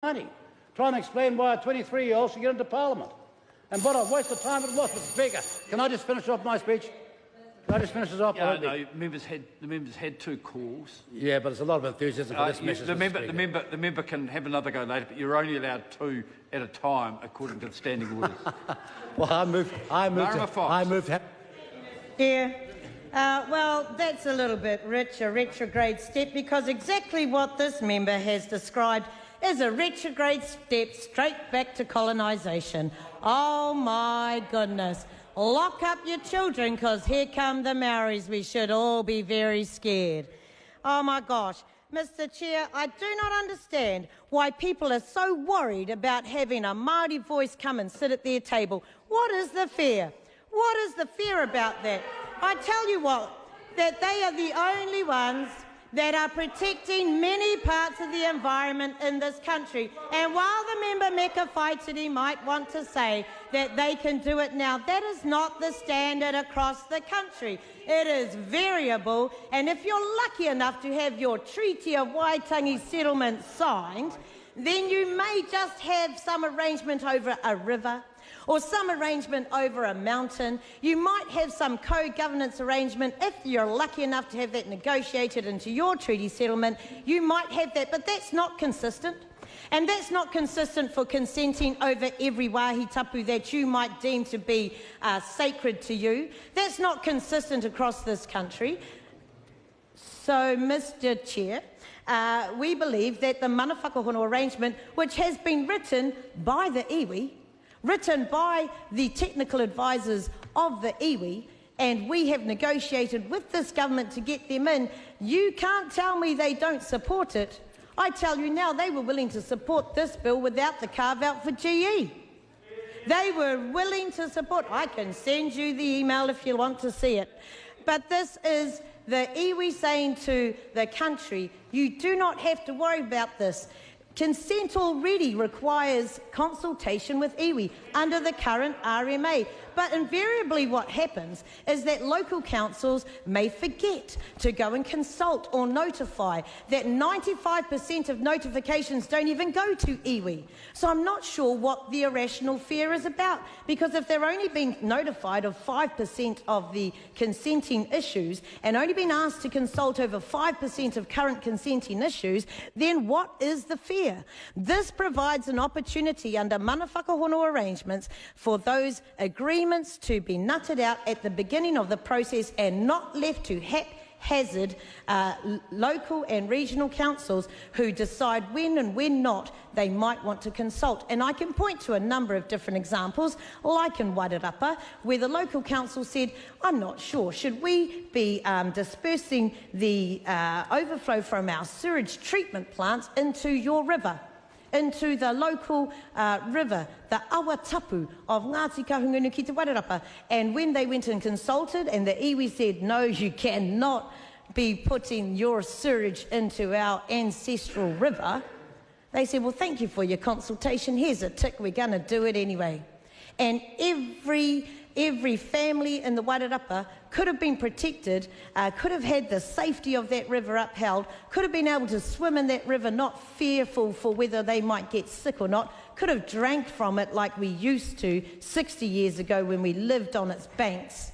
money, trying to explain why a 23-year-old should get into Parliament. And what a waste of time it was, Mr. Speaker. Can I just finish off my speech? Can I just finish this off? No, the members had two calls. Yeah, but there's a lot of enthusiasm for this message. The member can have another go later, but you're only allowed two at a time, according to the standing orders. Well, I moved. Marama Fox. Yeah. Well, that's a little bit rich, a retrograde step, because exactly what this member has described is a retrograde step straight back to colonisation. Oh, my goodness. Lock up your children, because here come the Maoris. We should all be very scared. Oh, my gosh. Mr. Chair, I do not understand why people are so worried about having a Māori voice come and sit at their table. What is the fear? What is the fear about that? I tell you what, that they are the only ones that are protecting many parts of the environment in this country. And while the member Meka Whaitiri might want to say that they can do it now, that is not the standard across the country. It is variable, and if you're lucky enough to have your Treaty of Waitangi settlement signed, then you may just have some arrangement over a river, or some arrangement over a mountain. You might have some co-governance arrangement. If you're lucky enough to have that negotiated into your treaty settlement, you might have that, but that's not consistent. And that's not consistent for consenting over every wāhi tapu that you might deem to be sacred to you. That's not consistent across this country. So, Mr. Chair, we believe that the mana whakahono arrangement, which has been written by the iwi, written by the technical advisors of the iwi, and we have negotiated with this government to get them in, you can't tell me they don't support it. I tell you now, they were willing to support this bill without the carve-out for GE. They were willing to support. I can send you the email if you want to see it. But this is the iwi saying to the country, you do not have to worry about this. Consent already requires consultation with iwi under the current RMA. But invariably what happens is that local councils may forget to go and consult or notify. That 95% of notifications don't even go to iwi. So I'm not sure what the irrational fear is about, because if they're only being notified of 5% of the consenting issues and only been asked to consult over 5% of current consenting issues, then what is the fear? This provides an opportunity under mana whakahono arrangements for those agreements to be nutted out at the beginning of the process and not left to haphazard local and regional councils who decide when and when not they might want to consult. And I can point to a number of different examples, like in Wairarapa, where the local council said, I'm not sure, should we be dispersing the overflow from our sewage treatment plants into your river? Into the local river, the awa tapu of Ngāti Kahungunu ki te Wairarapa. And when they went and consulted and the iwi said, no, you cannot be putting your sewage into our ancestral river, they said, well, thank you for your consultation. Here's a tick, we're going to do it anyway. And every family in the Wairarapa could have been protected, could have had the safety of that river upheld, could have been able to swim in that river, not fearful for whether they might get sick or not, could have drank from it like we used to 60 years ago when we lived on its banks.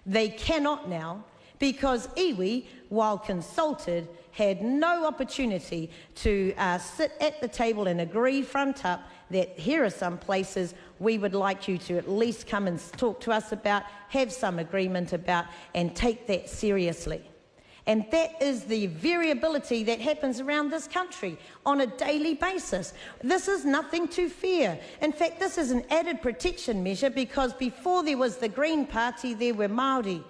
They cannot now, because iwi, while consulted, had no opportunity to sit at the table and agree front up that here are some places we would like you to at least come and talk to us about, have some agreement about, and take that seriously. And that is the variability that happens around this country on a daily basis. This is nothing to fear. In fact, this is an added protection measure, because before there was the Green Party, there were Māori.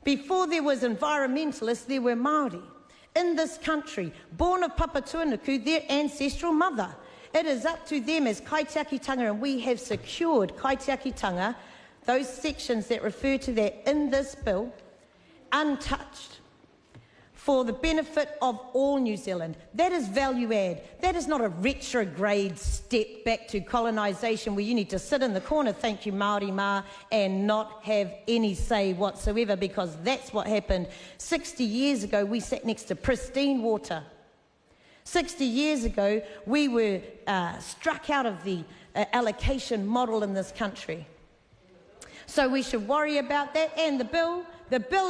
Before there was environmentalists, there were Māori in this country, born of Papatuanuku, their ancestral mother. It is up to them as kaitiakitanga, and we have secured kaitiakitanga, those sections that refer to that in this bill, untouched, for the benefit of all New Zealand. That is value add. That is not a retrograde step back to colonisation where you need to sit in the corner, thank you Māori mā, and not have any say whatsoever, because that's what happened 60 years ago. We sat next to pristine water. 60 years ago, we were struck out of the allocation model in this country. So we should worry about that. And the bill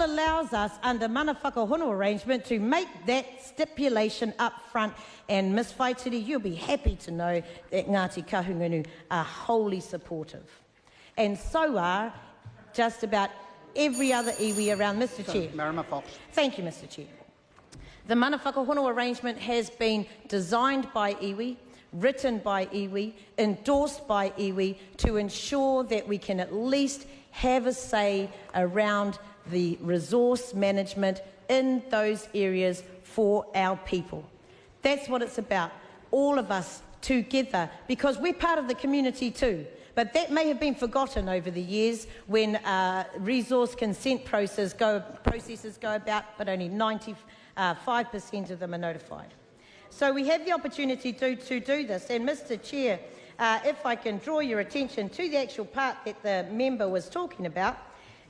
allows us, under mana whakahono arrangement, to make that stipulation up front. And Ms Whaitiri, you'll be happy to know that Ngāti Kahungunu are wholly supportive. And so are just about every other iwi around. Mr Chair. Marama Fox. Thank you, Mr Chair. The mana whakahono arrangement has been designed by iwi, written by iwi, endorsed by iwi, to ensure that we can at least have a say around the resource management in those areas for our people. That's what it's about, all of us together, because we're part of the community too. But that may have been forgotten over the years when resource consent processes go about, but only 95% of them are notified. So we have the opportunity to do this. And Mr Chair, if I can draw your attention to the actual part that the member was talking about,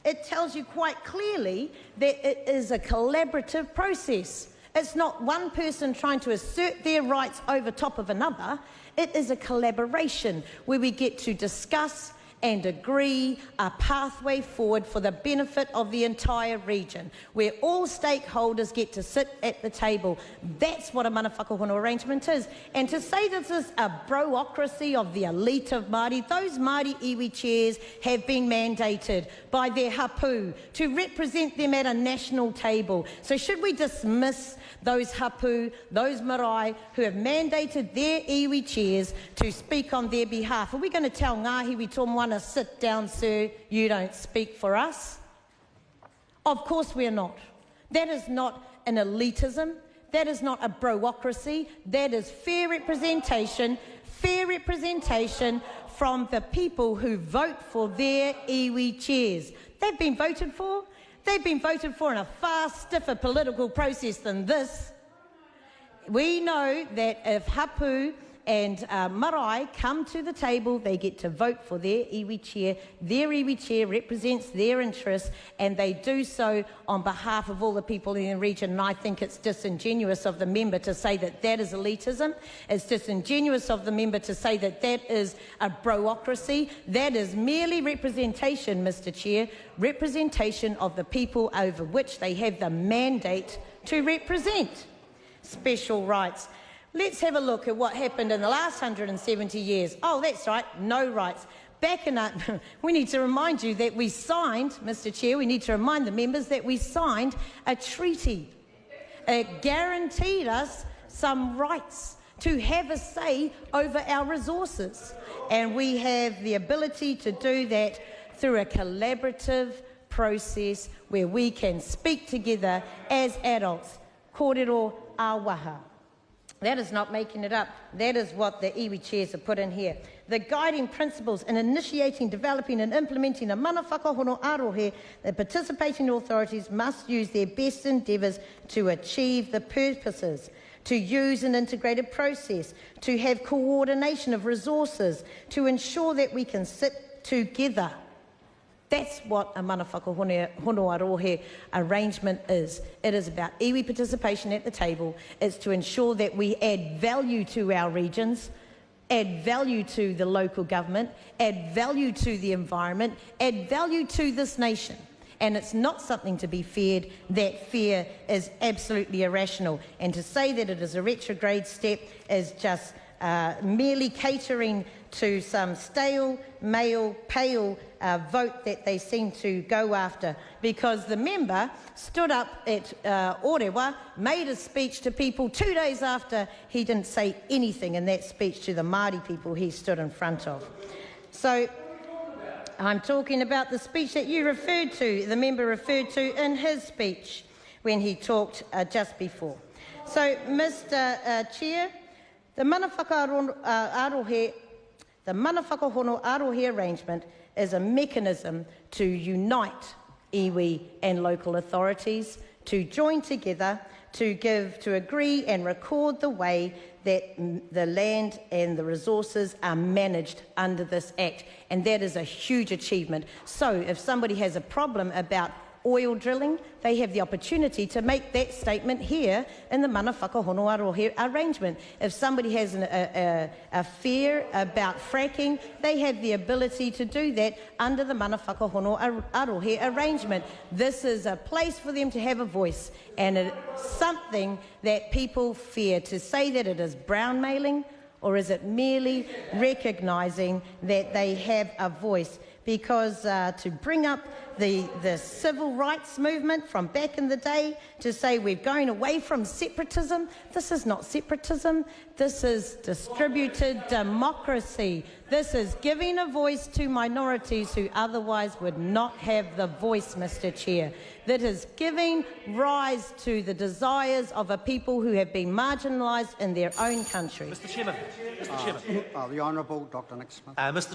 it tells you quite clearly that it is a collaborative process. It's not one person trying to assert their rights over top of another. It is a collaboration where we get to discuss and agree a pathway forward for the benefit of the entire region, where all stakeholders get to sit at the table. That's what a mana whakahono arrangement is. And to say this is a bureaucracy of the elite of Māori, those Māori iwi chairs have been mandated by their hapu to represent them at a national table. So should we dismiss those hapu, those marae who have mandated their iwi chairs to speak on their behalf? Are we going to tell Ngāhiwi Tōmoana, sit down, sir, you don't speak for us? Of course we're not. That is not an elitism. That is not a bureaucracy. That is fair representation from the people who vote for their iwi chairs. They've been voted for. They've been voted for in a far stiffer political process than this. We know that if hapu and marae come to the table, they get to vote for their iwi chair. Their iwi chair represents their interests, and they do so on behalf of all the people in the region. And I think it's disingenuous of the member to say that that is elitism. It's disingenuous of the member to say that that is a bureaucracy. That is merely representation, Mr Chair, representation of the people over which they have the mandate to represent. Special rights. Let's have a look at what happened in the last 170 years. Oh, that's right, no rights. Back in we need to remind you that we signed, Mr Chair, we need to remind the members that we signed a treaty. It guaranteed us some rights to have a say over our resources. And we have the ability to do that through a collaborative process where we can speak together as adults. Kōrero āwaha. That is not making it up. That is what the iwi chairs have put in here. The guiding principles in initiating, developing and implementing a mana whakahono arohe, the participating authorities must use their best endeavours to achieve the purposes, to use an integrated process, to have coordination of resources, to ensure that we can sit together. That's what a mana whakahono arohe arrangement is. It is about iwi participation at the table. It's to ensure that we add value to our regions, add value to the local government, add value to the environment, add value to this nation. And it's not something to be feared. That fear is absolutely irrational. And to say that it is a retrograde step is just merely catering to some stale, male, pale vote that they seem to go after, because the member stood up at Orewa, made a speech to people 2 days after he didn't say anything in that speech to the Māori people he stood in front of. So I'm talking about the speech that you referred to, the member referred to in his speech when he talked just before. So, Mr Chair, the mana whakahono arohe arrangement is a mechanism to unite iwi and local authorities, to join together, to agree and record the way that the land and the resources are managed under this Act. And that is a huge achievement. So if somebody has a problem about oil drilling, they have the opportunity to make that statement here in the mana whakahono arrangement. If somebody has a fear about fracking, they have the ability to do that under the mana whakahono arrangement. This is a place for them to have a voice, and it's something that people fear. To say that it is brown mailing, or is it merely recognising that they have a voice? Because to bring up the civil rights movement from back in the day, to say we're going away from separatism, this is not separatism, this is distributed democracy. This is giving a voice to minorities who otherwise would not have the voice, Mr. Chair. That is giving rise to the desires of a people who have been marginalised in their own country. Mr. Chairman. The Honourable Dr. Nick Smith. Mr.